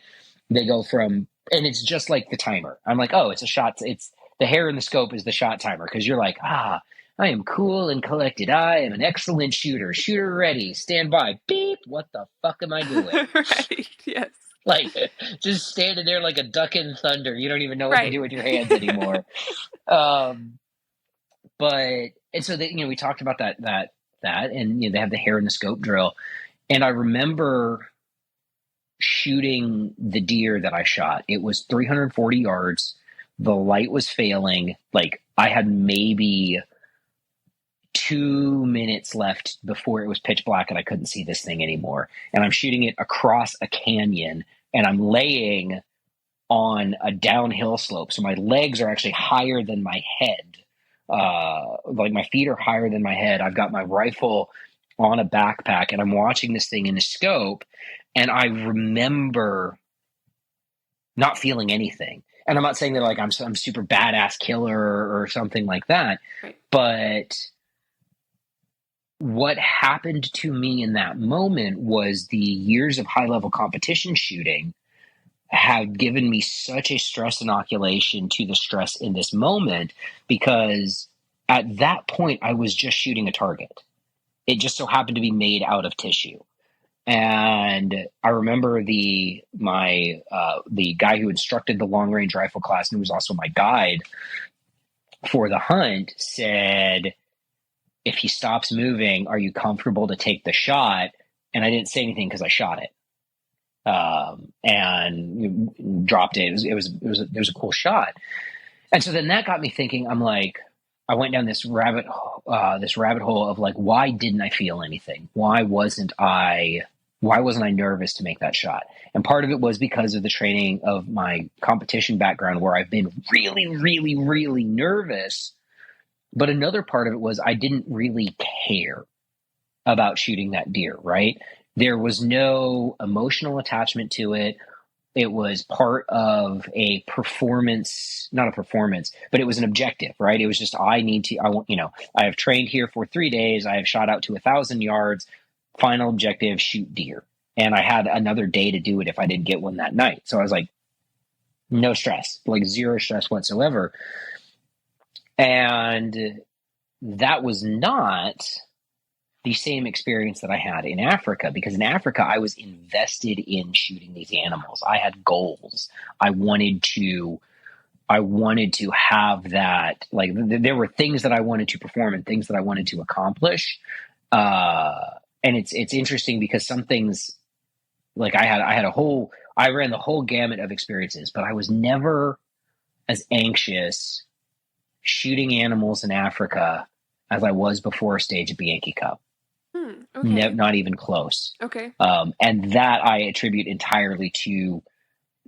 They go from, and it's just like the timer. I'm like, oh, it's a shot. It's the hair in the scope is the shot timer. Because you're like, I am cool and collected. I am an excellent shooter. Shooter ready. Stand by. Beep. What the fuck am I doing? Right. Yes. Like just standing there like a duck in thunder. You don't even know what to Right. do with your hands anymore. But and so they, we talked about that, and they have the hair in the scope drill. And I remember shooting the deer that I shot. It was 340 yards. The light was failing. Like I had maybe 2 minutes left before it was pitch black and I couldn't see this thing anymore. And I'm shooting it across a canyon, and I'm laying on a downhill slope. So my legs are actually higher than my head. Like my feet are higher than my head. I've got my rifle on a backpack, and I'm watching this thing in the scope. And I remember not feeling anything. And I'm not saying that like I'm some super badass killer or something like that. Right. But what happened to me in that moment was the years of high level competition shooting have given me such a stress inoculation to the stress in this moment, because at that point I was just shooting a target. It just so happened to be made out of tissue. And I remember the guy who instructed the long range rifle class and who was also my guide for the hunt said, if he stops moving, are you comfortable to take the shot? And I didn't say anything because I shot it. And dropped it. It was a cool shot. And so then that got me thinking. I'm like, I went down this rabbit hole of like, why didn't I feel anything? Why wasn't I nervous to make that shot? And part of it was because of the training of my competition background, where I've been really, really, really nervous. But another part of it was I didn't really care about shooting that deer, right? There was no emotional attachment to it. It was part of a performance, not a performance, but it was an objective, right? It was just, I have trained here for 3 days. I have shot out to 1,000 yards. Final objective, shoot deer. And I had another day to do it if I didn't get one that night. So I was like, no stress, like zero stress whatsoever. And that was not the same experience that I had in Africa, because in Africa, I was invested in shooting these animals. I had goals. I wanted to have that, like, there were things that I wanted to perform and things that I wanted to accomplish. And it's interesting because some things, like I ran the whole gamut of experiences, but I was never as anxious shooting animals in Africa as I was before a stage at Bianchi Cup. Okay. Not even close. Okay. And that I attribute entirely to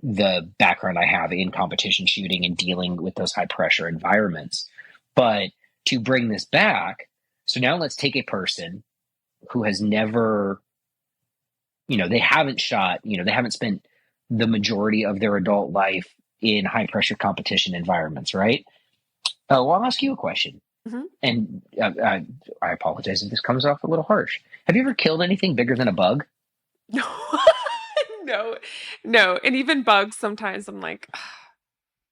the background I have in competition shooting and dealing with those high pressure environments. But to bring this back, so now let's take a person who has never, they haven't shot, they haven't spent the majority of their adult life in high pressure competition environments, right? Well, I'll ask you a question. Mm-hmm. And I apologize if this comes off a little harsh. Have you ever killed anything bigger than a bug? No, no. And even bugs, sometimes I'm like, "Ah,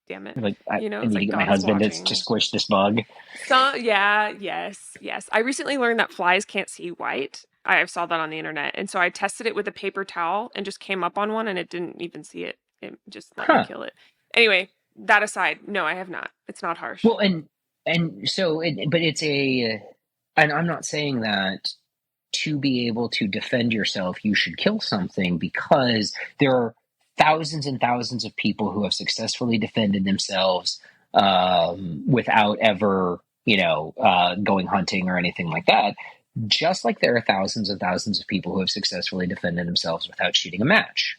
damn it." Like, I It's need to like get my God is husband watching. to squish this bug. So, yeah, yes. I recently learned that flies can't see white. I saw that on the internet. And so I tested it with a paper towel and just came up on one and it didn't even see it. It just let me Huh. kill it. Anyway, that aside, no, I have not. It's not harsh. Well, and so, but it's and I'm not saying that to be able to defend yourself, you should kill something, because there are thousands and thousands of people who have successfully defended themselves without ever, going hunting or anything like that. Just like there are thousands and thousands of people who have successfully defended themselves without shooting a match.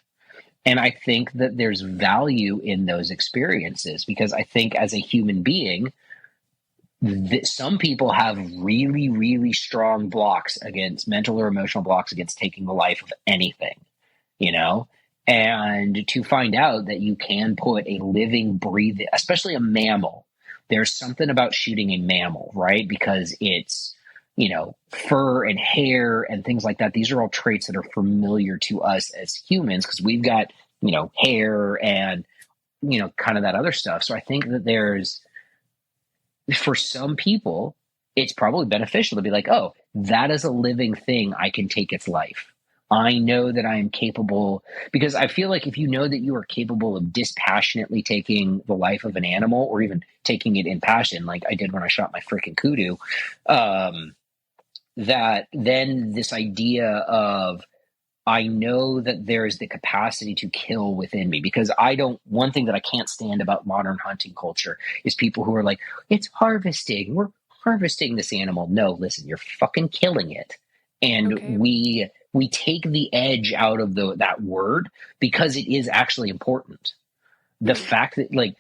And I think that there's value in those experiences, because I think as a human being, some people have really, really strong blocks against mental or emotional blocks against taking the life of anything, and to find out that you can put a living, breathing, especially a mammal. There's something about shooting a mammal, right? Because it's, fur and hair and things like that. These are all traits that are familiar to us as humans, because we've got, hair and, kind of that other stuff. So I think that for some people, it's probably beneficial to be like, oh, that is a living thing. I can take its life. I know that I am capable, because I feel like if you know that you are capable of dispassionately taking the life of an animal, or even taking it in passion, like I did when I shot my freaking kudu, that then this idea of, I know that there is the capacity to kill within me, because one thing that I can't stand about modern hunting culture is people who are like, it's harvesting. We're harvesting this animal. No, listen, you're fucking killing it. And Okay. we take the edge out of that word, because it is actually important. The fact that, like,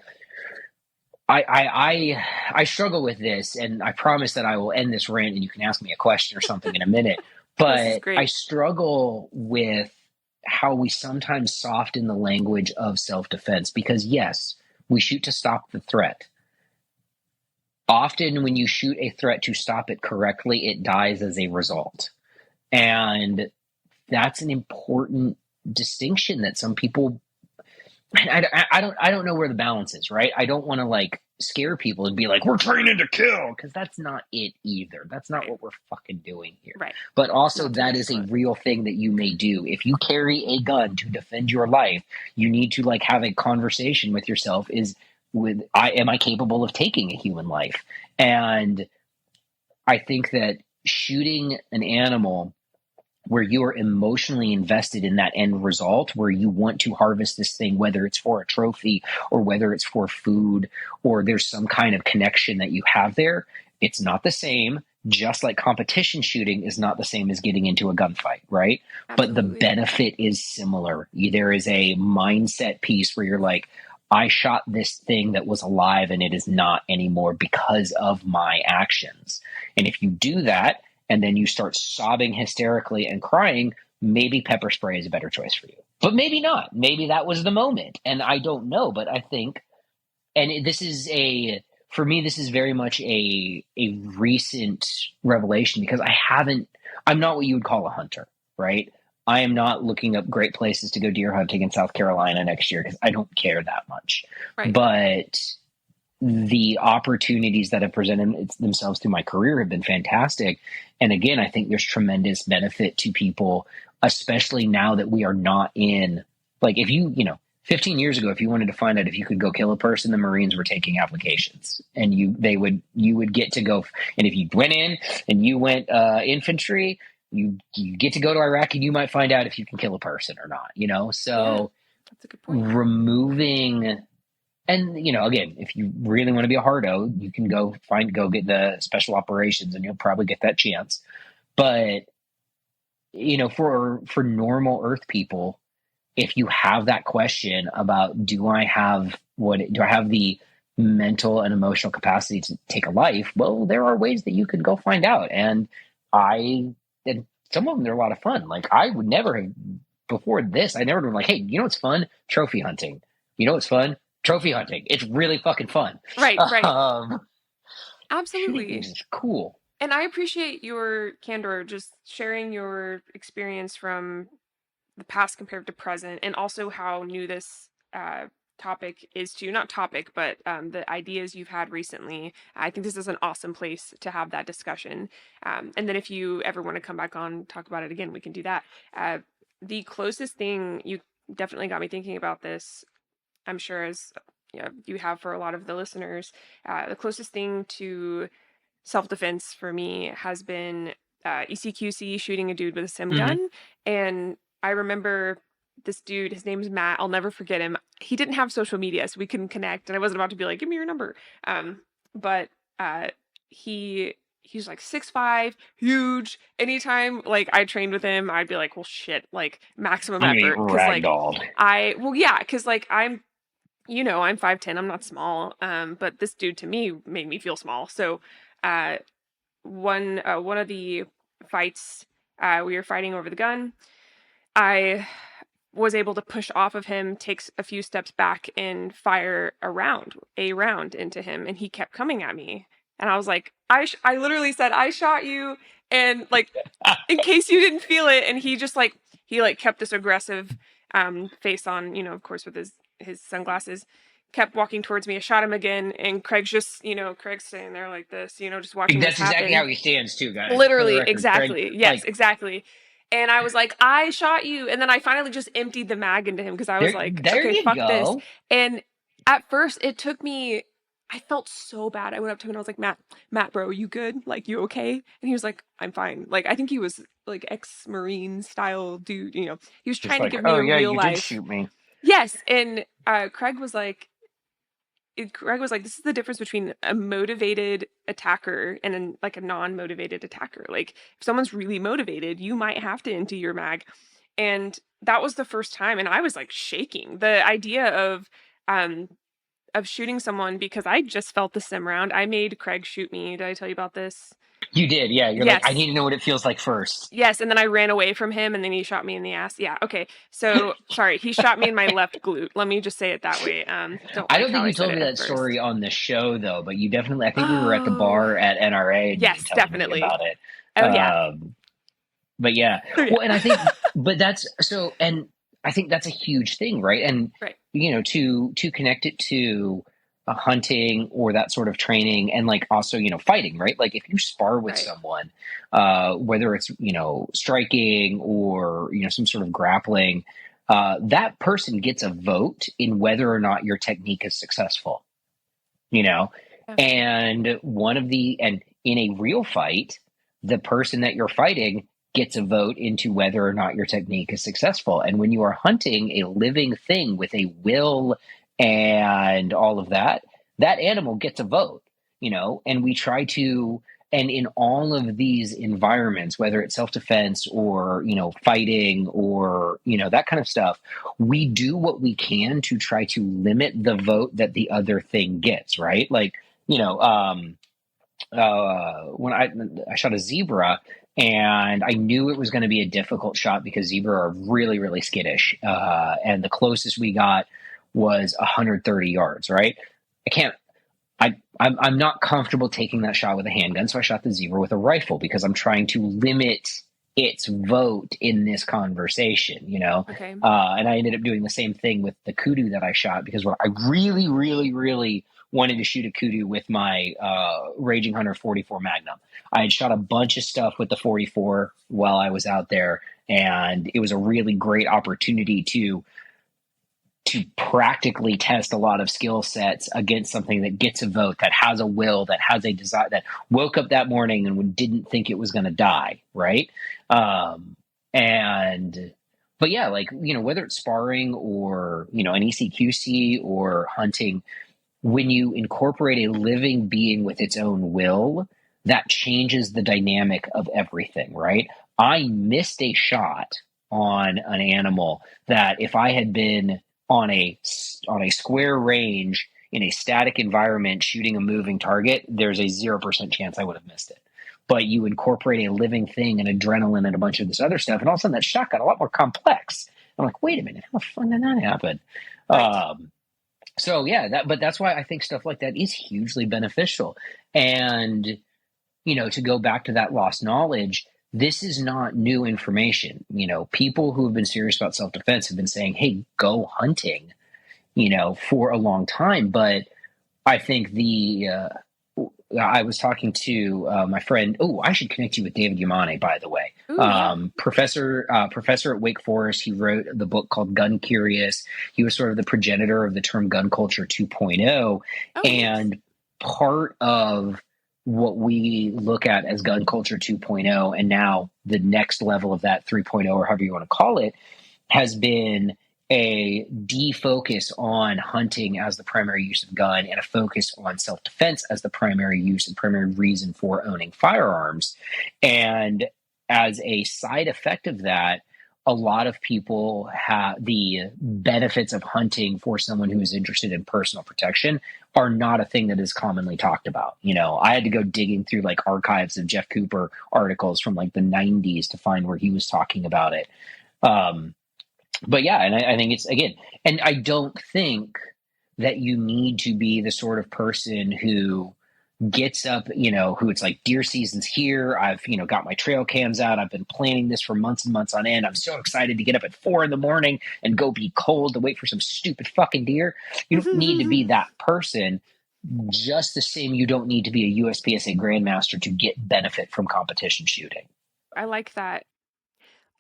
I struggle with this, and I promise that I will end this rant and you can ask me a question or something in a minute. But I struggle with how we sometimes soften the language of self-defense, because yes, we shoot to stop the threat. Often when you shoot a threat to stop it correctly, it dies as a result. And that's an important distinction that some people I don't know where the balance is, right? I don't want to like scare people and be like, we're training to kill, because that's not it either. That's not Right. what we're fucking doing here. Right. But also, Not to that is a manipulate. real thing that you may do. If you carry a gun to defend your life, you need to like have a conversation with yourself. Am I capable of taking a human life? And I think that shooting an animal where you are emotionally invested in that end result, where you want to harvest this thing, whether it's for a trophy or whether it's for food, or there's some kind of connection that you have there, it's not the same. Just like competition shooting is not the same as getting into a gunfight, right? But the Absolutely. benefit is similar. There is a mindset piece where you're like, I shot this thing that was alive and it is not anymore because of my actions. And if you do that, and then you start sobbing hysterically and crying, maybe pepper spray is a better choice for you. But maybe not. Maybe that was the moment. And I don't know. But I think, and for me, this is very much a recent revelation, because I'm not what you would call a hunter, right? I am not looking up great places to go deer hunting in South Carolina next year because I don't care that much. Right. But the opportunities that have presented themselves through my career have been fantastic. And again, I think there's tremendous benefit to people, especially now that we are not in, like, if 15 years ago, if you wanted to find out if you could go kill a person, the Marines were taking applications, and you would get to go. And if you went in and you went infantry, you get to go to Iraq, and you might find out if you can kill a person or not, Yeah. so That's a good point. removing. And, again, if you really want to be a hardo, you can go get the special operations, and you'll probably get that chance. But, for normal Earth people, if you have that question about, do I have the mental and emotional capacity to take a life? Well, there are ways that you could go find out. And some of them, they're a lot of fun. Like, I would never have, before this, I never been like, hey, what's fun? Trophy hunting. What's fun? Trophy hunting. It's really fucking fun. Right. Right. Shooting Absolutely. things is cool. And I appreciate your candor, just sharing your experience from the past compared to present, and also how new this topic is to you. Not topic, but the ideas you've had recently. I think this is an awesome place to have that discussion. And then if you ever want to come back on, talk about it again, we can do that. The closest thing, you definitely got me thinking about this, I'm sure, as you have for a lot of the listeners, the closest thing to self-defense for me has been ECQC, shooting a dude with a sim gun. And I remember this dude, his name's Matt. I'll never forget him. He didn't have social media, so we couldn't connect. And I wasn't about to be like, give me your number. But he's like 6'5", huge. Anytime like I trained with him, I'd be like, well, shit, like maximum I'm gonna effort. get Cause like ragdolled. cause like I'm 5'10", I'm not small. But this dude to me made me feel small. So one of the fights, we were fighting over the gun. I was able to push off of him, takes a few steps back, and fire a round into him, and he kept coming at me. And I was like, I literally said, I shot you, and like, in case you didn't feel it. And he just like, kept this aggressive face on, of course, with his sunglasses, kept walking towards me. I shot him again, and Craig's standing there like this, just watching That's this happen. exactly how he stands too, guys. Literally, Record, exactly. Craig, Yes, exactly. And I was like, I shot you. And then I finally just emptied the mag into him because I was like, okay, fuck this. And at first it took me, I felt so bad. I went up to him and I was like, Matt, bro, you good? Like, you okay? And he was like, I'm fine. Like, I think he was like ex-Marine style dude, he was trying to give me a real life. Did shoot me. Yes. And Craig was like, this is the difference between a motivated attacker and a non-motivated attacker. Like, if someone's really motivated, you might have to empty your mag. And that was the first time, and I was like shaking. The idea of shooting someone, because I just felt the sim round. I made Craig shoot me. Did I tell you about this? You did, yeah. You're yes. Like, I need to know what it feels like first. Yes, and then I ran away from him, and then he shot me in the ass. Yeah, okay. So, sorry, he shot me in my left glute. Let me just say it that way. I don't think you told me that story on the show, though, but you definitely, I think we were at the bar at NRA. And yes, definitely. About it. Oh, yeah. But yeah. Well, and I think, but that's, so, and I think that's a huge thing, right? And Right. to connect it to hunting or that sort of training, and like also fighting, right? Like if you spar with Right. someone, whether it's striking or some sort of grappling, that person gets a vote in whether or not your technique is successful. You know, Definitely. and in a real fight, the person that you're fighting gets a vote into whether or not your technique is successful. And when you are hunting a living thing with a will and all of that, that animal gets a vote, and we try to, and in all of these environments, whether it's self-defense or, fighting or, that kind of stuff, we do what we can to try to limit the vote that the other thing gets, right? Like, when I shot a zebra, and I knew it was going to be a difficult shot because zebra are really, really skittish. And the closest we got was 130 yards, right? I can't, I'm not comfortable taking that shot with a handgun. So I shot the zebra with a rifle because I'm trying to limit its vote in this conversation. Okay. And I ended up doing the same thing with the kudu that I shot because I really, really, really wanted to shoot a kudu with my Raging Hunter 44 Magnum. I had shot a bunch of stuff with the 44 while I was out there, and it was a really great opportunity to practically test a lot of skill sets against something that gets a vote, that has a will, that has a desire, that woke up that morning and didn't think it was going to die, right? And but yeah, like whether it's sparring or an ECQC or hunting, when you incorporate a living being with its own will, that changes the dynamic of everything, right? I missed a shot on an animal that if I had been on a square range in a static environment shooting a moving target, there's a 0% chance I would have missed it. But you incorporate a living thing and adrenaline and a bunch of this other stuff, and all of a sudden that shot got a lot more complex. I'm like, wait a minute, how the fuck did that happen? Right. So yeah, but that's why I think stuff like that is hugely beneficial. And to go back to that lost knowledge, this is not new information. People who have been serious about self-defense have been saying, "Hey, go hunting," for a long time. But I think I was talking to my friend. Oh, I should connect you with David Yamane, by the way. Ooh, yeah. Professor at Wake Forest. He wrote the book called Gun Curious. He was sort of the progenitor of the term gun culture 2.0. Oh, nice. And part of what we look at as gun culture 2.0, and now the next level of that 3.0, or however you want to call it, has been a defocus on hunting as the primary use of gun and a focus on self-defense as the primary use and primary reason for owning firearms. And as a side effect of that, a lot of people have the benefits of hunting for someone who is interested in personal protection are not a thing that is commonly talked about. I had to go digging through like archives of Jeff Cooper articles from like the 90s to find where he was talking about it. But yeah, and I think it's, again, and I don't think that you need to be the sort of person who gets up, who it's like deer season's here. I've, got my trail cams out. I've been planning this for months and months on end. I'm so excited to get up at 4 a.m. and go be cold to wait for some stupid fucking deer. You don't need to be that person. Just the same, you don't need to be a USPSA grandmaster to get benefit from competition shooting. I like that.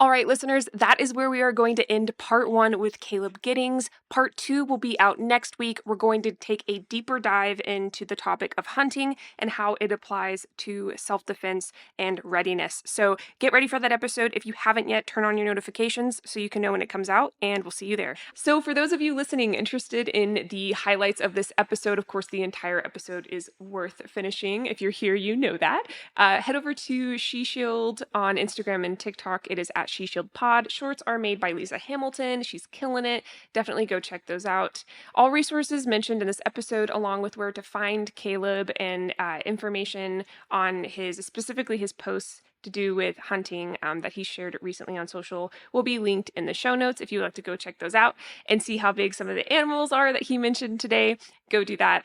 All right, listeners, that is where we are going to end part 1 with Caleb Giddings. Part 2 will be out next week. We're going to take a deeper dive into the topic of hunting and how it applies to self-defense and readiness. So get ready for that episode. If you haven't yet, turn on your notifications so you can know when it comes out, and we'll see you there. So for those of you listening interested in the highlights of this episode, of course, the entire episode is worth finishing. If you're here, you know that. Head over to She Shield on Instagram and TikTok. It is at She Shield Pod. Shorts are made by Lisa Hamilton. She's killing it. Definitely go check those out. All resources mentioned in this episode, along with where to find Caleb and information on specifically his posts to do with hunting that he shared recently on social, will be linked in the show notes. If you'd like to go check those out and see how big some of the animals are that he mentioned today, go do that.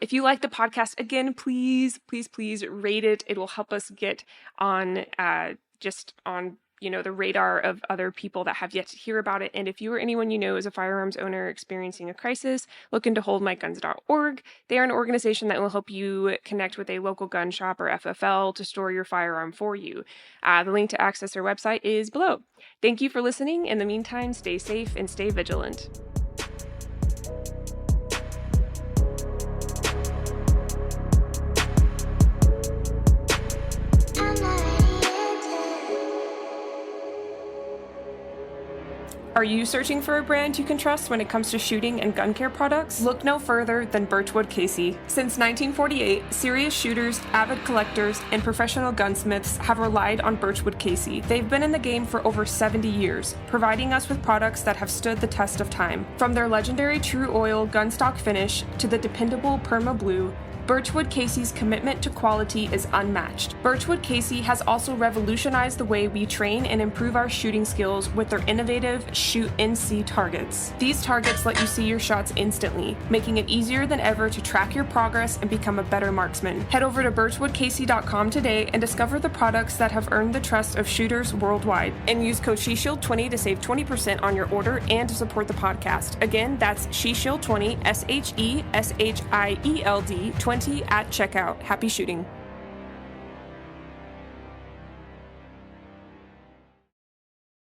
If you like the podcast, again, please, please, please rate it. It will help us get on just on the radar of other people that have yet to hear about it. And if you or anyone you know is a firearms owner experiencing a crisis, look into holdmyguns.org. They are an organization that will help you connect with a local gun shop or FFL to store your firearm for you. The link to access their website is below. Thank you for listening. In the meantime, stay safe and stay vigilant. Are you searching for a brand you can trust when it comes to shooting and gun care products? Look no further than Birchwood Casey. Since 1948, serious shooters, avid collectors, and professional gunsmiths have relied on Birchwood Casey. They've been in the game for over 70 years, providing us with products that have stood the test of time. From their legendary True Oil gunstock finish to the dependable Perma Blue, Birchwood Casey's commitment to quality is unmatched. Birchwood Casey has also revolutionized the way we train and improve our shooting skills with their innovative Shoot and See targets. These targets let you see your shots instantly, making it easier than ever to track your progress and become a better marksman. Head over to birchwoodcasey.com today and discover the products that have earned the trust of shooters worldwide. And use code SHESHIELD20 to save 20% on your order and to support the podcast. Again, that's SHESHIELD20, SHESHIELD 20 at checkout. Happy shooting.